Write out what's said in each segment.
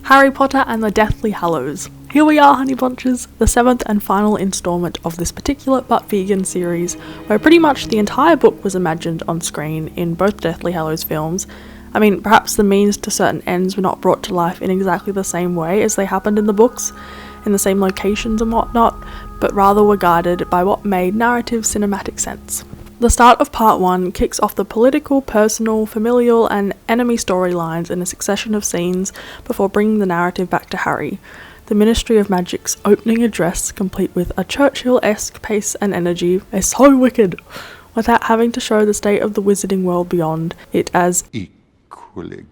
Harry Potter and the Deathly Hallows. Here we are, honey bunches, the 7th and final instalment of this particular but vegan series, where pretty much the entire book was imagined on screen in both Deathly Hallows films. I mean, perhaps the means to certain ends were not brought to life in exactly the same way as they happened in the books, in the same locations and whatnot, but rather were guided by what made narrative cinematic sense. The start of part 1 kicks off the political, personal, familial and enemy storylines in a succession of scenes before bringing the narrative back to Harry. The Ministry of Magic's opening address, complete with a Churchill-esque pace and energy, is so wicked, without having to show the state of the wizarding world beyond it as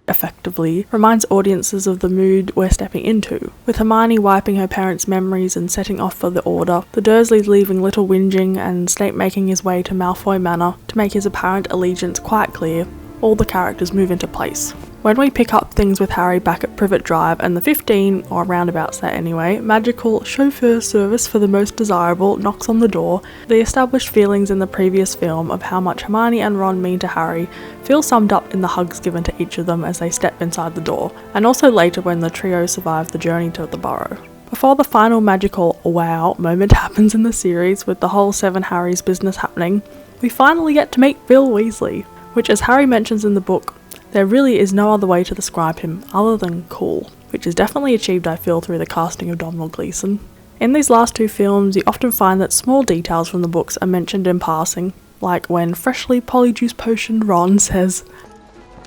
effectively reminds audiences of the mood we're stepping into, with Hermione wiping her parents' memories and setting off for the Order, the Dursleys leaving little whinging, and Snape making his way to Malfoy Manor to make his apparent allegiance quite clear. All the characters move into place. When we pick up things with Harry back at Privet Drive and the 15, or roundabouts there anyway, magical chauffeur service for the most desirable knocks on the door, the established feelings in the previous film of how much Hermione and Ron mean to Harry feel summed up in the hugs given to each of them as they step inside the door, and also later when the trio survive the journey to the Burrow. Before the final magical wow moment happens in the series with the whole 7 Harry's business happening, we finally get to meet Bill Weasley, which, as Harry mentions in the book, there really is no other way to describe him other than cool, which is definitely achieved, I feel, through the casting of Domhnall Gleeson. In these last 2 films, you often find that small details from the books are mentioned in passing, like when freshly polyjuice potioned Ron says,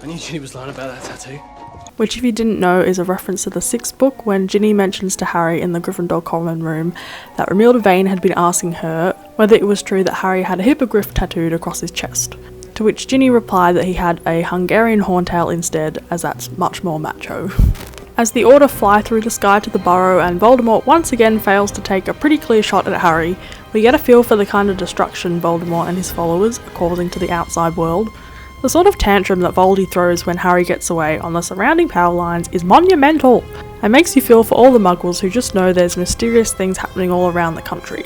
"I knew Ginny was lying about that tattoo." Which, if you didn't know, is a reference to the 6th book when Ginny mentions to Harry in the Gryffindor common room that Romilda Vane had been asking her whether it was true that Harry had a hippogriff tattooed across his chest. To which Ginny replied that he had a Hungarian horntail instead, as that's much more macho. As the Order fly through the sky to the Burrow and Voldemort once again fails to take a pretty clear shot at Harry, we get a feel for the kind of destruction Voldemort and his followers are causing to the outside world. The sort of tantrum that Voldy throws when Harry gets away on the surrounding power lines is monumental, and makes you feel for all the muggles who just know there's mysterious things happening all around the country.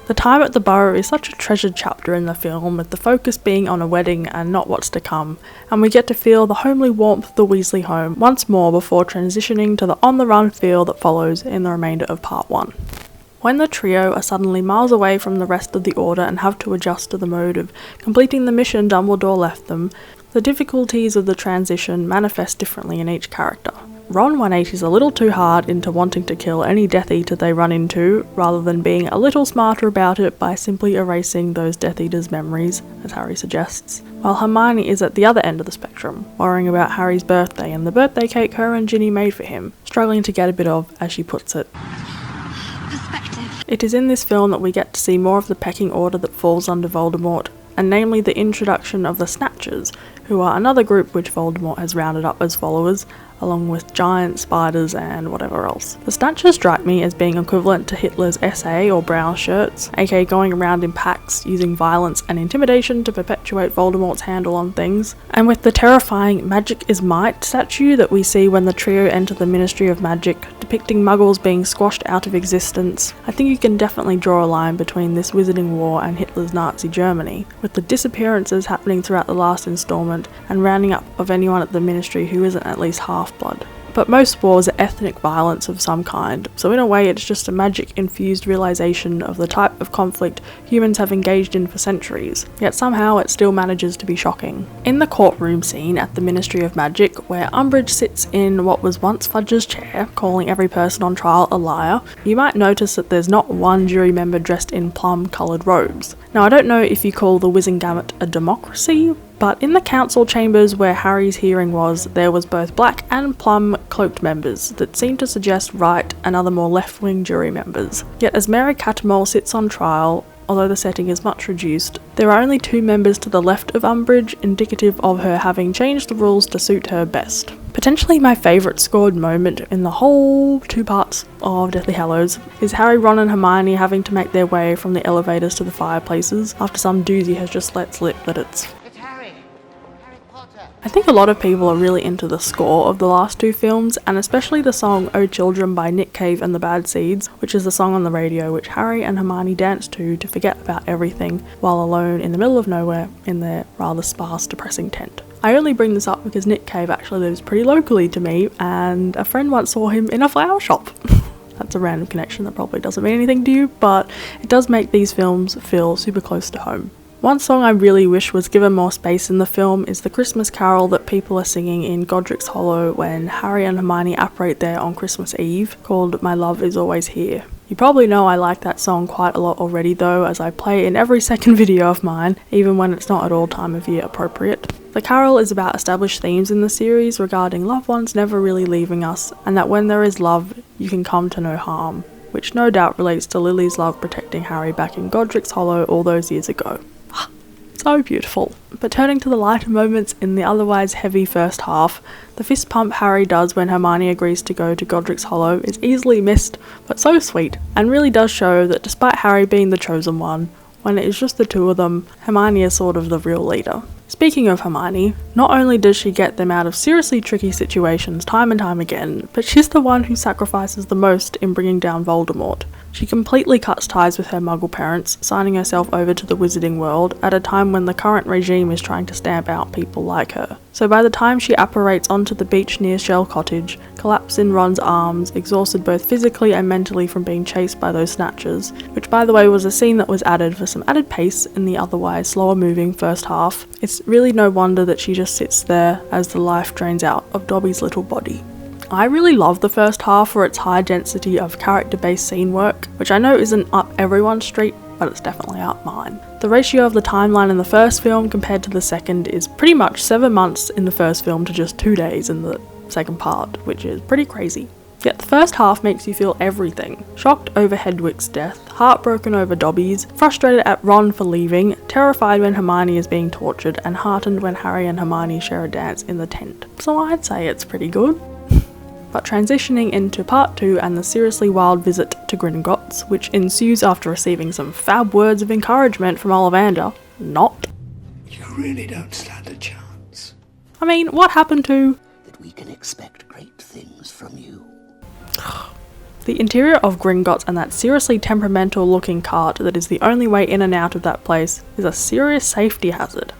The time at the Burrow is such a treasured chapter in the film, with the focus being on a wedding and not what's to come, and we get to feel the homely warmth of the Weasley home once more before transitioning to the on-the-run feel that follows in the remainder of part 1. When the trio are suddenly miles away from the rest of the Order and have to adjust to the mode of completing the mission Dumbledore left them, the difficulties of the transition manifest differently in each character. Ron 180's a little too hard into wanting to kill any Death Eater they run into, rather than being a little smarter about it by simply erasing those Death Eaters' memories, as Harry suggests, while Hermione is at the other end of the spectrum, worrying about Harry's birthday and the birthday cake her and Ginny made for him, struggling to get a bit of, as she puts it, perspective. It is in this film that we get to see more of the pecking order that falls under Voldemort, and namely the introduction of the Snatchers, who are another group which Voldemort has rounded up as followers, along with giant spiders and whatever else. The Snatchers strike me as being equivalent to Hitler's SA or brown shirts, aka going around in packs using violence and intimidation to perpetuate Voldemort's handle on things. And with the terrifying Magic is Might statue that we see when the trio enter the Ministry of Magic, depicting muggles being squashed out of existence, I think you can definitely draw a line between this wizarding war and Hitler's Nazi Germany, with the disappearances happening throughout the last installment and rounding up of anyone at the Ministry who isn't at least half-blood. But most wars are ethnic violence of some kind, so in a way it's just a magic-infused realisation of the type of conflict humans have engaged in for centuries, yet somehow it still manages to be shocking. In the courtroom scene at the Ministry of Magic, where Umbridge sits in what was once Fudge's chair, calling every person on trial a liar, you might notice that there's not one jury member dressed in plum-coloured robes. Now, I don't know if you call the Wizengamot a democracy, but in the council chambers where Harry's hearing was, there was both black and plum cloaked members that seemed to suggest right and other more left-wing jury members. Yet as Mary Cattermole sits on trial, although the setting is much reduced, there are only 2 members to the left of Umbridge, indicative of her having changed the rules to suit her best. Potentially my favourite scored moment in the whole 2 parts of Deathly Hallows is Harry, Ron and Hermione having to make their way from the elevators to the fireplaces after some doozy has just let slip that it's I think a lot of people are really into the score of the last 2 films, and especially the song Oh Children by Nick Cave and the Bad Seeds, which is the song on the radio which Harry and Hermione dance to forget about everything while alone in the middle of nowhere in their rather sparse, depressing tent. I only bring this up because Nick Cave actually lives pretty locally to me, and a friend once saw him in a flower shop. That's a random connection that probably doesn't mean anything to you, but it does make these films feel super close to home. One song I really wish was given more space in the film is the Christmas carol that people are singing in Godric's Hollow when Harry and Hermione apparate there on Christmas Eve, called My Love Is Always Here. You probably know I like that song quite a lot already though, as I play it in every second video of mine, even when it's not at all time of year appropriate. The carol is about established themes in the series regarding loved ones never really leaving us, and that when there is love, you can come to no harm, which no doubt relates to Lily's love protecting Harry back in Godric's Hollow all those years ago. So beautiful. But turning to the lighter moments in the otherwise heavy first half, the fist pump Harry does when Hermione agrees to go to Godric's Hollow is easily missed, but so sweet, and really does show that despite Harry being the chosen one, when it is just the two of them, Hermione is sort of the real leader. Speaking of Hermione, not only does she get them out of seriously tricky situations time and time again, but she's the one who sacrifices the most in bringing down Voldemort. She completely cuts ties with her Muggle parents, signing herself over to the Wizarding World at a time when the current regime is trying to stamp out people like her. So by the time she apparates onto the beach near Shell Cottage, collapses in Ron's arms, exhausted both physically and mentally from being chased by those snatchers, which by the way was a scene that was added for some added pace in the otherwise slower moving first half, it's really no wonder that she just sits there as the life drains out of Dobby's little body. I really love the first half for its high density of character-based scene work, which I know isn't up everyone's street, but it's definitely up mine. The ratio of the timeline in the first film compared to the second is pretty much 7 months in the first film to just 2 days in the second part, which is pretty crazy. Yet the first half makes you feel everything. Shocked over Hedwig's death, heartbroken over Dobby's, frustrated at Ron for leaving, terrified when Hermione is being tortured, and heartened when Harry and Hermione share a dance in the tent. So I'd say it's pretty good. But transitioning into part 2 and the seriously wild visit to Gringotts, which ensues after receiving some fab words of encouragement from Ollivander, not. You really don't stand a chance. I mean, what happened to... That we can expect great things from you. The interior of Gringotts and that seriously temperamental looking cart that is the only way in and out of that place is a serious safety hazard.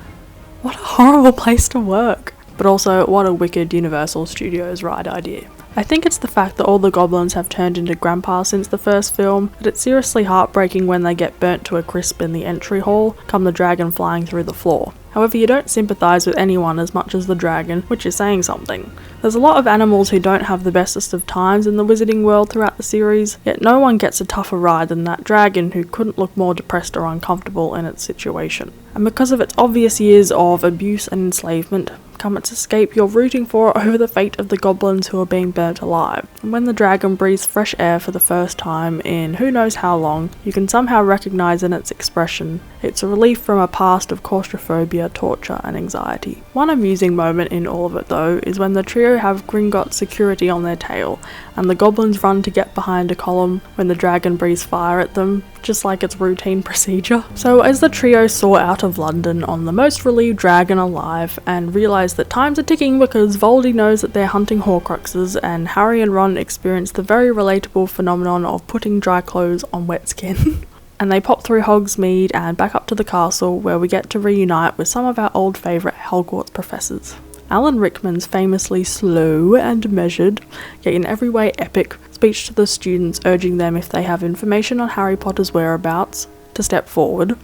What a horrible place to work. But also, what a wicked Universal Studios ride idea. I think it's the fact that all the goblins have turned into grandpa since the first film, that it's seriously heartbreaking when they get burnt to a crisp in the entry hall, come the dragon flying through the floor. However, you don't sympathise with anyone as much as the dragon, which is saying something. There's a lot of animals who don't have the bestest of times in the Wizarding World throughout the series, yet no one gets a tougher ride than that dragon who couldn't look more depressed or uncomfortable in its situation. And because of its obvious years of abuse and enslavement, come its escape you're rooting for over the fate of the goblins who are being burnt alive. And when the dragon breathes fresh air for the first time in who knows how long, you can somehow recognise in its expression it's a relief from a past of claustrophobia, torture and anxiety. One amusing moment in all of it though is when the trio have Gringotts security on their tail and the goblins run to get behind a column when the dragon breathes fire at them, just like it's routine procedure. So as the trio soar out of London on the most relieved dragon alive and realise that times are ticking because Voldy knows that they're hunting Horcruxes, and Harry and Ron experience the very relatable phenomenon of putting dry clothes on wet skin. And they pop through Hogsmeade and back up to the castle where we get to reunite with some of our old favourite Hogwarts professors. Alan Rickman's famously slow and measured, yet in every way epic, speech to the students urging them if they have information on Harry Potter's whereabouts to step forward.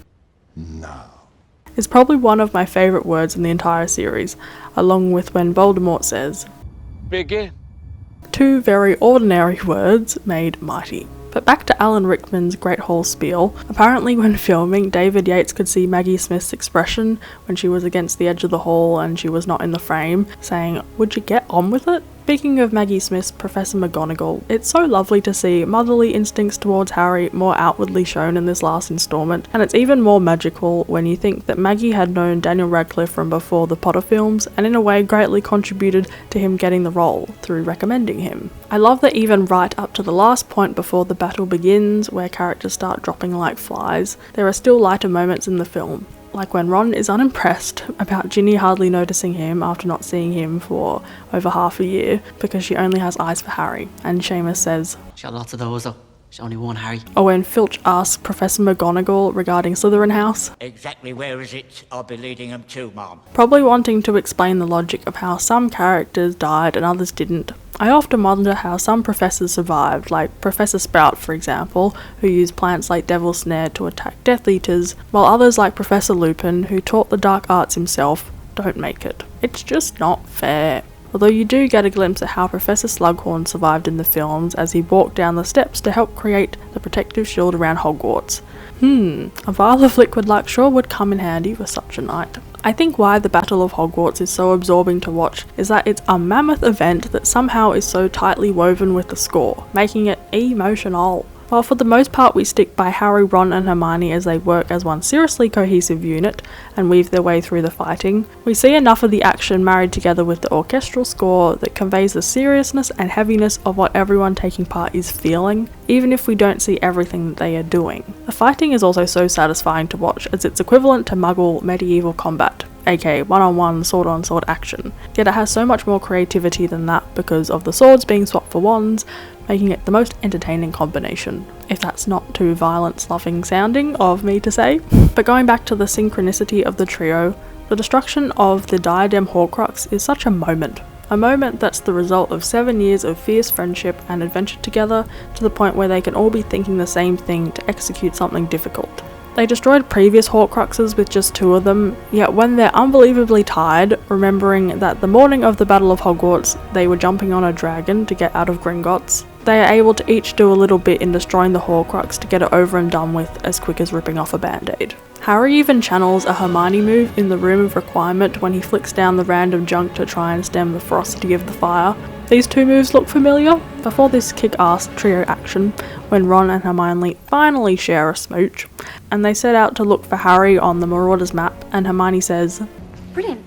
No. Is probably one of my favourite words in the entire series, along with when Voldemort says, "Begin." 2 very ordinary words made mighty. But back to Alan Rickman's Great Hall spiel. Apparently when filming, David Yates could see Maggie Smith's expression when she was against the edge of the hall and she was not in the frame, saying, "Would you get on with it?" Speaking of Maggie Smith's Professor McGonagall, it's so lovely to see motherly instincts towards Harry more outwardly shown in this last instalment, and it's even more magical when you think that Maggie had known Daniel Radcliffe from before the Potter films, and in a way greatly contributed to him getting the role through recommending him. I love that even right up to the last point before the battle begins, where characters start dropping like flies, there are still lighter moments in the film. Like when Ron is unimpressed about Ginny hardly noticing him after not seeing him for over half a year because she only has eyes for Harry, and Seamus says, She had lots of those though. There's only one, Harry. Or when Filch asks Professor McGonagall regarding Slytherin House. Exactly where is it? I'll be leading them to, Mom. Probably wanting to explain the logic of how some characters died and others didn't. I often wonder how some professors survived, like Professor Sprout for example, who used plants like Devil's Snare to attack Death Eaters, while others like Professor Lupin, who taught the dark arts himself, don't make it. It's just not fair. Although you do get a glimpse at how Professor Slughorn survived in the films as he walked down the steps to help create the protective shield around Hogwarts. A vial of liquid luck sure would come in handy for such a night. I think why the Battle of Hogwarts is so absorbing to watch is that it's a mammoth event that somehow is so tightly woven with the score, making it emotional. While for the most part we stick by Harry, Ron and Hermione as they work as one seriously cohesive unit and weave their way through the fighting, we see enough of the action married together with the orchestral score that conveys the seriousness and heaviness of what everyone taking part is feeling, even if we don't see everything that they are doing. The fighting is also so satisfying to watch as it's equivalent to Muggle medieval combat, aka one-on-one sword-on-sword action, yet it has so much more creativity than that because of the swords being swapped for wands, making it the most entertaining combination, if that's not too violence-loving sounding of me to say. But going back to the synchronicity of the trio, the destruction of the Diadem Horcrux is such a moment that's the result of 7 years of fierce friendship and adventure together to the point where they can all be thinking the same thing to execute something difficult. They destroyed previous Horcruxes with just 2 of them, yet when they're unbelievably tired, remembering that the morning of the Battle of Hogwarts they were jumping on a dragon to get out of Gringotts, they are able to each do a little bit in destroying the Horcrux to get it over and done with as quick as ripping off a band-aid. Harry even channels a Hermione move in the Room of Requirement when he flicks down the random junk to try and stem the ferocity of the fire. These 2 moves look familiar before this kick-ass trio action when Ron and Hermione finally share a smooch, and they set out to look for Harry on the Marauders map, and Hermione says, "Brilliant,"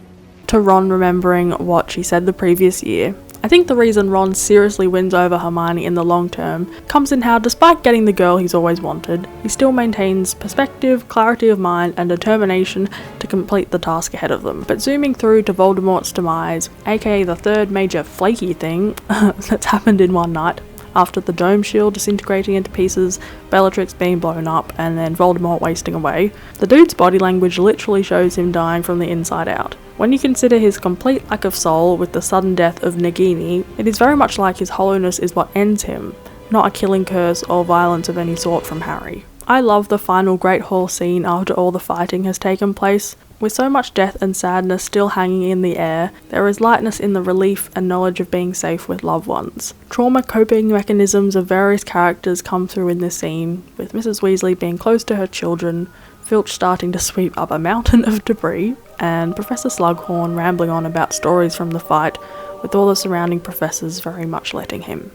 to Ron remembering what she said the previous year. I think the reason Ron seriously wins over Hermione in the long term comes in how, despite getting the girl he's always wanted, he still maintains perspective, clarity of mind and determination to complete the task ahead of them. But zooming through to Voldemort's demise, aka the third major flaky thing that's happened in one night, after the dome shield disintegrating into pieces, Bellatrix being blown up, and then Voldemort wasting away, the dude's body language literally shows him dying from the inside out. When you consider his complete lack of soul with the sudden death of Nagini, it is very much like his hollowness is what ends him, not a killing curse or violence of any sort from Harry. I love the final Great Hall scene after all the fighting has taken place. With so much death and sadness still hanging in the air, there is lightness in the relief and knowledge of being safe with loved ones. Trauma coping mechanisms of various characters come through in this scene, with Mrs. Weasley being close to her children, Filch starting to sweep up a mountain of debris, and Professor Slughorn rambling on about stories from the fight, with all the surrounding professors very much letting him.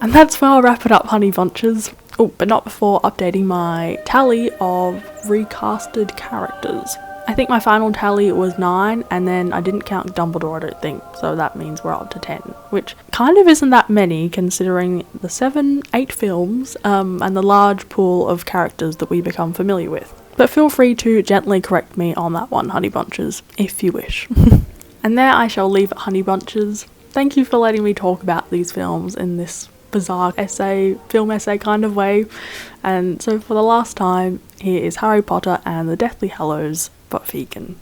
And that's where I'll wrap it up, honey bunches. Oh, but not before updating my tally of recasted characters. I think my final tally was 9, and then I didn't count Dumbledore, I don't think, so that means we're up to 10, which kind of isn't that many considering the 7-8 films and the large pool of characters that we become familiar with. But feel free to gently correct me on that one, honey bunches, if you wish. And there I shall leave it, honey bunches. Thank you for letting me talk about these films in this bizarre film essay kind of way. And so for the last time, here is Harry Potter and the Deathly Hallows, but vegan.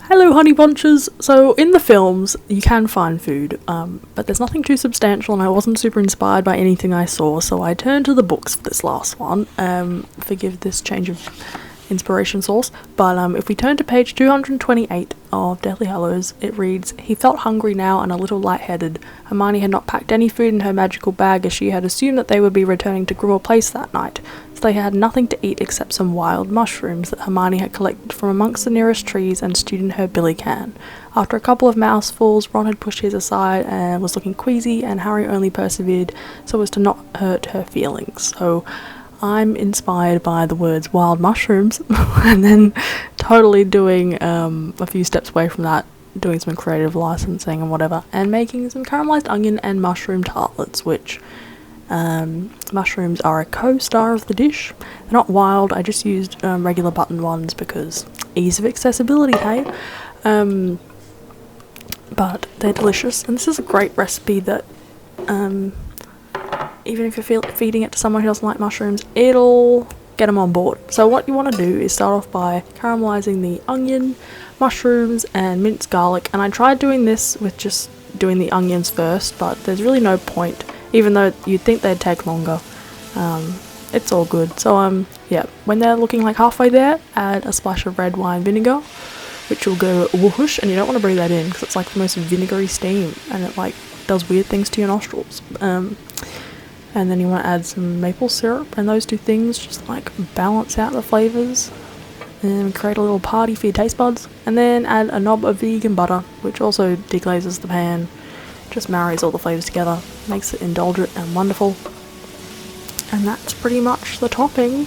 Hello honey bunches! So in the films you can find food, but there's nothing too substantial and I wasn't super inspired by anything I saw, so I turned to the books for this last one. Forgive this change of inspiration source, but if we turn to page 228 of Deathly Hallows, it reads, "He felt hungry now and a little lightheaded. Hermione had not packed any food in her magical bag as she had assumed that they would be returning to Grimmauld Place that night, so they had nothing to eat except some wild mushrooms that Hermione had collected from amongst the nearest trees and stewed in her billy can. After a couple of mouthfuls, Ron had pushed his aside and was looking queasy, and Harry only persevered so as to not hurt her feelings." So I'm inspired by the words wild mushrooms and then totally doing a few steps away from that, doing some creative licensing and whatever, and making some caramelized onion and mushroom tartlets, which mushrooms are a co-star of the dish. They're not wild, I just used regular button ones because ease of accessibility, hey? But they're delicious, and this is a great recipe that even if you're feeding it to someone who doesn't like mushrooms, it'll get them on board. So what you want to do is start off by caramelizing the onion, mushrooms and minced garlic, and I tried doing this with just doing the onions first, but there's really no point, even though you'd think they'd take longer. It's all good. So yeah, when they're looking like halfway there, add a splash of red wine vinegar, which will go whoosh, and you don't want to breathe that in because it's like the most vinegary steam and it like does weird things to your nostrils. And then you want to add some maple syrup, and those two things just like balance out the flavours and create a little party for your taste buds. And then add a knob of vegan butter, which also deglazes the pan, just marries all the flavours together, makes it indulgent and wonderful. And that's pretty much the topping.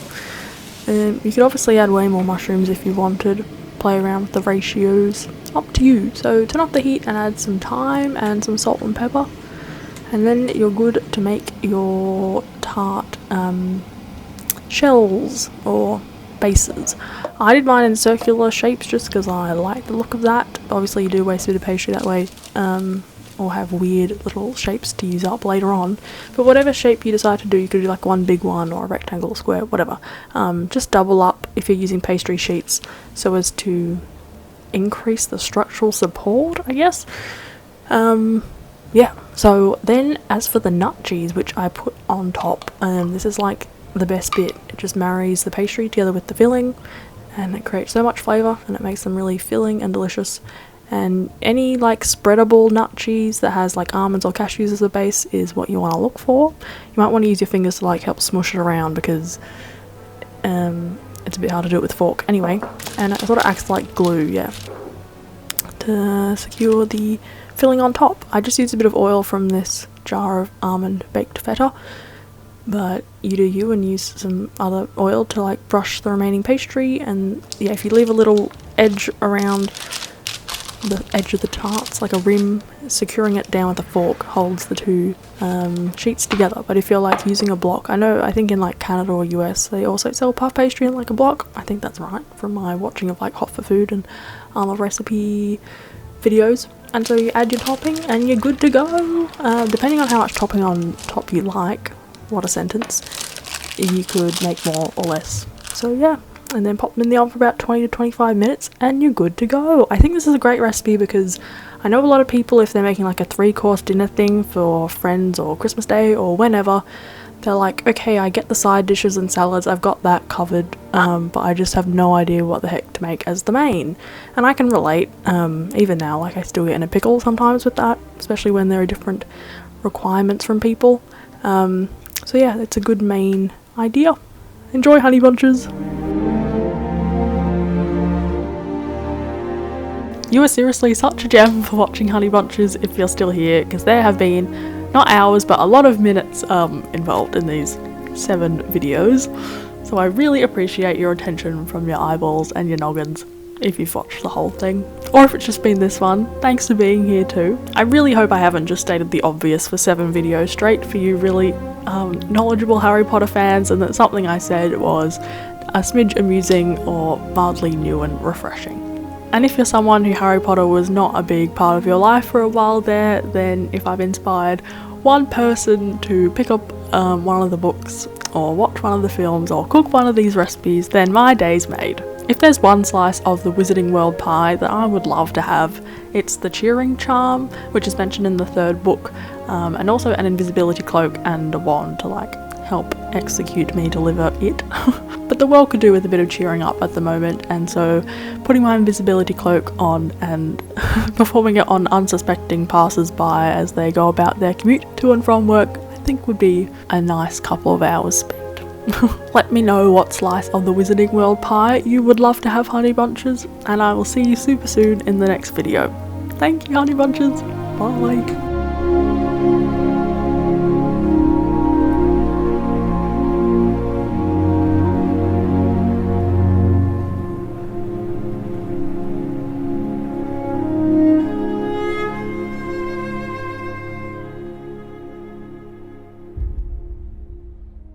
You could obviously add way more mushrooms if you wanted, play around with the ratios, up to you. So turn off the heat and add some thyme and some salt and pepper, and then you're good to make your tart shells or bases. I did mine in circular shapes just because I like the look of that. Obviously you do waste a bit of pastry that way, or have weird little shapes to use up later on, but whatever shape you decide to do, you could do like one big one or a rectangle, square, whatever. Just double up if you're using pastry sheets so as to increase the structural support, I guess. Yeah, so then as for the nut cheese, which I put on top, this is like the best bit. It just marries the pastry together with the filling, and it creates so much flavour, and it makes them really filling and delicious. And any like spreadable nut cheese that has like almonds or cashews as a base is what you want to look for. You might want to use your fingers to like help smush it around because it's a bit hard to do it with a fork anyway, and it sort of acts like glue, yeah, to secure the filling on top. I just used a bit of oil from this jar of almond baked feta, but you do you and use some other oil to like brush the remaining pastry. And yeah, if you leave a little edge around the edge of the tarts, like a rim, securing it down with a fork holds the two sheets together. But if you're like using a block, I think in like Canada or US they also sell puff pastry in like a block. I think that's right from my watching of like Hot for Food and other recipe videos. And so you add your topping and you're good to go. Depending on how much topping on top you like, what a sentence, you could make more or less. So yeah, and then pop them in the oven for about 20 to 25 minutes and you're good to go. I think this is a great recipe because I know a lot of people, if they're making like a 3-course dinner thing for friends or Christmas Day or whenever, they're like, okay, I get the side dishes and salads, I've got that covered, but I just have no idea what the heck to make as the main. And I can relate, even now, like I still get in a pickle sometimes with that, especially when there are different requirements from people. So yeah, it's a good main idea. Enjoy, honey bunches! You are seriously such a gem for watching Honey Bunches if you're still here, because there have been not hours but a lot of minutes involved in these 7 videos, so I really appreciate your attention from your eyeballs and your noggins if you've watched the whole thing, or if it's just been this one. Thanks for being here too. I really hope I haven't just stated the obvious for 7 videos straight for you really knowledgeable Harry Potter fans, and that something I said was a smidge amusing or mildly new and refreshing. And if you're someone who Harry Potter was not a big part of your life for a while there, then if I've inspired one person to pick up one of the books or watch one of the films or cook one of these recipes, then my day's made. If there's one slice of the Wizarding World pie that I would love to have, it's the cheering charm, which is mentioned in the 3rd book, and also an invisibility cloak and a wand to like help execute me deliver it. But the world could do with a bit of cheering up at the moment, and so putting my invisibility cloak on and performing it on unsuspecting passers-by as they go about their commute to and from work, I think would be a nice couple of hours spent. Let me know what slice of the Wizarding World pie you would love to have, Honey Bunches, and I will see you super soon in the next video. Thank you, Honey Bunches. Bye.